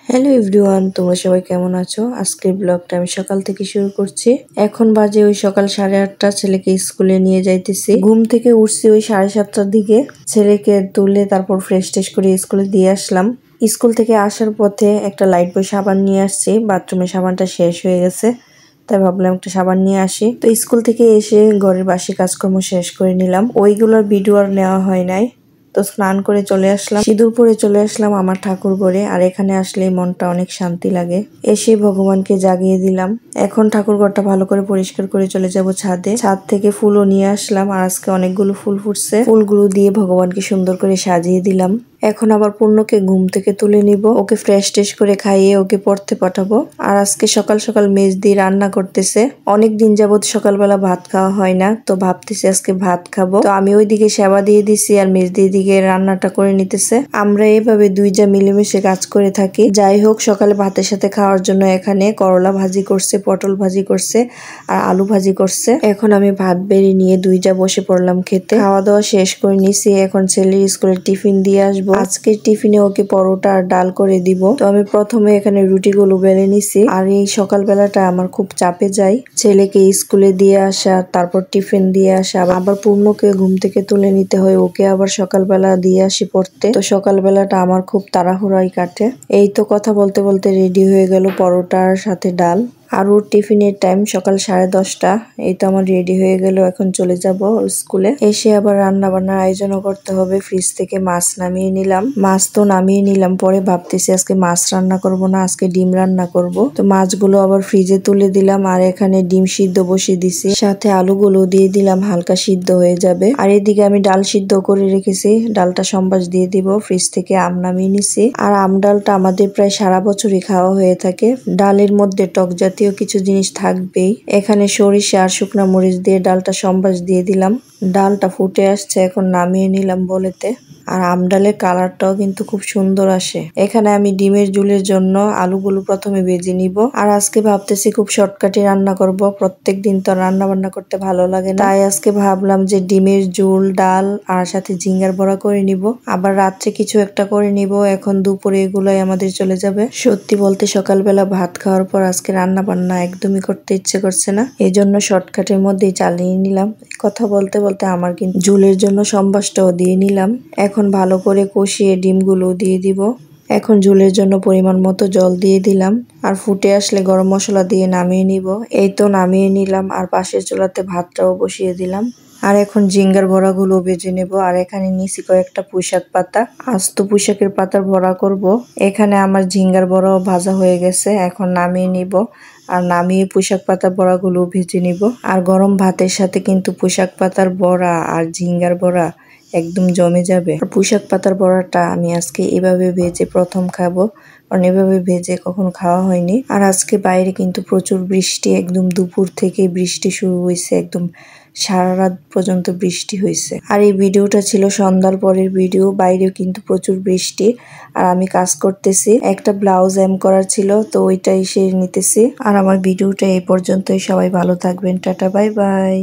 Hello everyone, তোমরা সবাই কেমন আছো? আজকের ব্লগটা আমি সকাল থেকে শুরু করছি। এখন বাজে ওই সকাল 8:30, ছেলেকে স্কুলে নিয়ে যাইতেছি। ঘুম থেকে উঠছি ওই 7:30টার দিকে। ছেলেকে তুলে তারপর ফ্রেশ ট্রেশ করে স্কুলে দিয়ে আসলাম। স্কুল থেকে আসার পথে একটা লাইট বয় সাবান নিয়ে আসছি, বাথরুমের সাবানটা শেষ হয়ে গেছে, তাই ভাবলাম একটা সাবান নিয়ে আসি। তো স্কুল থেকে এসে ঘরের বাসি কাজকর্ম শেষ করে নিলাম। ওইগুলোর ভিডিও আর নেওয়া হয় নাই। তো স্নান করে চলে আসলাম, সিঁদুর পরে চলে আসলাম আমার ঠাকুর ঘরে। আর এখানে আসলে মনটা অনেক শান্তি লাগে। এসে ভগবানকে জাগিয়ে দিলাম। এখন ঠাকুর ঘরটা ভালো করে পরিষ্কার করে চলে যাব ছাদে। ছাদ থেকে ফুলও নিয়ে আসলাম, আর আজকে অনেকগুলো ফুল ফুটছে। ফুলগুলো দিয়ে ভগবানকে সুন্দর করে সাজিয়ে দিলাম। এখন আবার পূর্ণকে ঘুম থেকে তুলে নিব, ওকে ফ্রেশ ট্রেশ করে খাইয়ে ওকে পড়তে পাঠাবো। আর আজকে সকাল সকাল মেজদি রান্না করতেছে। অনেক দিন যাবত সকালবেলা ভাত খাওয়া হয় না, তো ভাবতেছি আজকে ভাত খাবো। তো আমি ওইদিকে সেবা দিয়ে দিছি আর মেজদি দিকে রান্নাটা করে নিতেছে। আমরা এইভাবে দুইটা মিলেমিশে কাজ করে থাকি। যাই হোক, সকালে ভাতের সাথে খাওয়ার জন্য এখানে করলা ভাজি করছে, পটল ভাজি করছে আর আলু ভাজি করছে। এখন আমি ভাত বেড়ে নিয়ে দুইটা বসে পড়লাম খেতে। খাওয়া দাওয়া শেষ করে নিছি। এখন ছেলের স্কুলের টিফিন দিয়ে আসবো। আজকে টিফিনে ওকে পরোটা আর ডাল করে দিব। তো আমি প্রথমে এখানে রুটিগুলো বেলে নিছি। আর এই সকালবেলাটা আমার খুব চাপে যায়। ছেলেকে স্কুলে দিয়ে আসা, তারপর টিফিন দিয়ে আসা, আবার পূর্ণকে ঘুম থেকে তুলে নিতে হয়, ওকে আবার সকালবেলা দিয়ে আসি পড়তে। তো সকালবেলাটা আমার খুব তাড়াহুড়াই কাটে। এই তো কথা বলতে বলতে রেডি হয়ে গেল পরোটার সাথে ডাল। আর ওর টিফিনের টাইম সকাল 10:30। এই তো আমার রেডি হয়ে গেল, এখন চলে যাব স্কুলে। এসে আবার রান্না বান্নার আয়োজনও করতে হবে। ফ্রিজ থেকে মাছ নামিয়ে নিলাম। মাছ তো নামিয়ে নিলাম, পরে ভাবতেছি আজকে মাছ রান্না করব না, আজকে ডিম রান্না করব। তো মাছগুলো আবার ফ্রিজে তুলে দিলাম, আর এখানে ডিম সিদ্ধ বসিয়ে দিছি, সাথে আলুগুলো দিয়ে দিলাম, হালকা সিদ্ধ হয়ে যাবে। আর এদিকে আমি ডাল সিদ্ধ করে রেখেছি, ডালটা সম্বাস দিয়ে দিব। ফ্রিজ থেকে আম নামিয়ে নিছি। আর আম ডালটা আমাদের প্রায় সারা বছরই খাওয়া হয়ে থাকে। ডালের মধ্যে টক জাতীয় কিছু জিনিস থাকবেই। এখানে সরিষা আর শুকনা মরিচ দিয়ে ডালটা সম্বাস দিয়ে দিলাম। ডালটা ফুটে আসছে, এখন নামিয়ে নিলাম বলেতে। আর আম ডালের কালারটাও কিন্তু খুব সুন্দর আসে। এখানে আমি ডিমের ঝুলের জন্য আলুগুলো প্রথমে ভেজে নিব। আর আজকে ভাবতেছি খুব শর্টকাটে রান্না করব। প্রত্যেক দিন তো রান্না বান্না করতে ভালো লাগে না, তাই আজকে ভাবলাম যে ডিমের ঝোল, ডাল আর সাথে ঝিঙ্গার বড়া করে নিব। আবার রাত্রে কিছু একটা করে নিব। এখন দুপুরে এগুলাই আমাদের চলে যাবে। সত্যি বলতে সকালবেলা ভাত খাওয়ার পর আজকে রান্না বান্না একদমই করতে ইচ্ছে করছে না, এই জন্য শর্টকাটের মধ্যেই চালিয়ে নিলাম। কথা বলতে বলতে আমার কিন্তু ঝোলের জন্য সম্বাসটাও দিয়ে নিলাম। এখন ভালো করে কষিয়ে ডিমগুলো দিয়ে দিব। এখন ঝোলের জন্য পরিমাণ মতো জল দিয়ে দিলাম। আর ফুটে আসলে গরম মশলা দিয়ে নামিয়ে নিব। এই তো নামিয়ে নিলাম, আর পাশের চুলাতে ভাতটাও বসিয়ে দিলাম। আর এখন ঝিঙ্গার বড়াগুলো ভেজে নেব। আর এখানে নিচে কয়েকটা পুঁইশাক পাতা, আস্ত পুঁইশাকের পাতার বড়া করব। এখানে আমার ঝিঙ্গার বড়াও ভাজা হয়ে গেছে, এখন নামিয়ে নিব। আর নামিয়ে পুঁইশাক পাতার বড়াগুলো ভেজে নিব। আর গরম ভাতের সাথে কিন্তু পুঁইশাক পাতার বড়া আর ঝিঙ্গার বড়া একদম জমে যাবে। আর পুঁইশাক পাতার বড়াটা আমি আজকে এভাবে ভেজে প্রথম খাবো, কারণ এভাবে ভেজে কখনো খাওয়া হয়নি। আর আজকে বাইরে কিন্তু প্রচুর বৃষ্টি, একদম দুপুর থেকে বৃষ্টি শুরু হয়েছে, একদম সারা রাত পর্যন্ত বৃষ্টি হয়েছে। আর এই ভিডিওটা ছিল সন্ধ্যার পরের ভিডিও। বাইরেও কিন্তু প্রচুর বৃষ্টি, আর আমি কাজ করতেছি। একটা ব্লাউজ এম করার ছিল, তো ওইটাই সেরে নিতেছি। আর আমার ভিডিওটা এই পর্যন্তই। সবাই ভালো থাকবেন, টাটা, বাই বাই।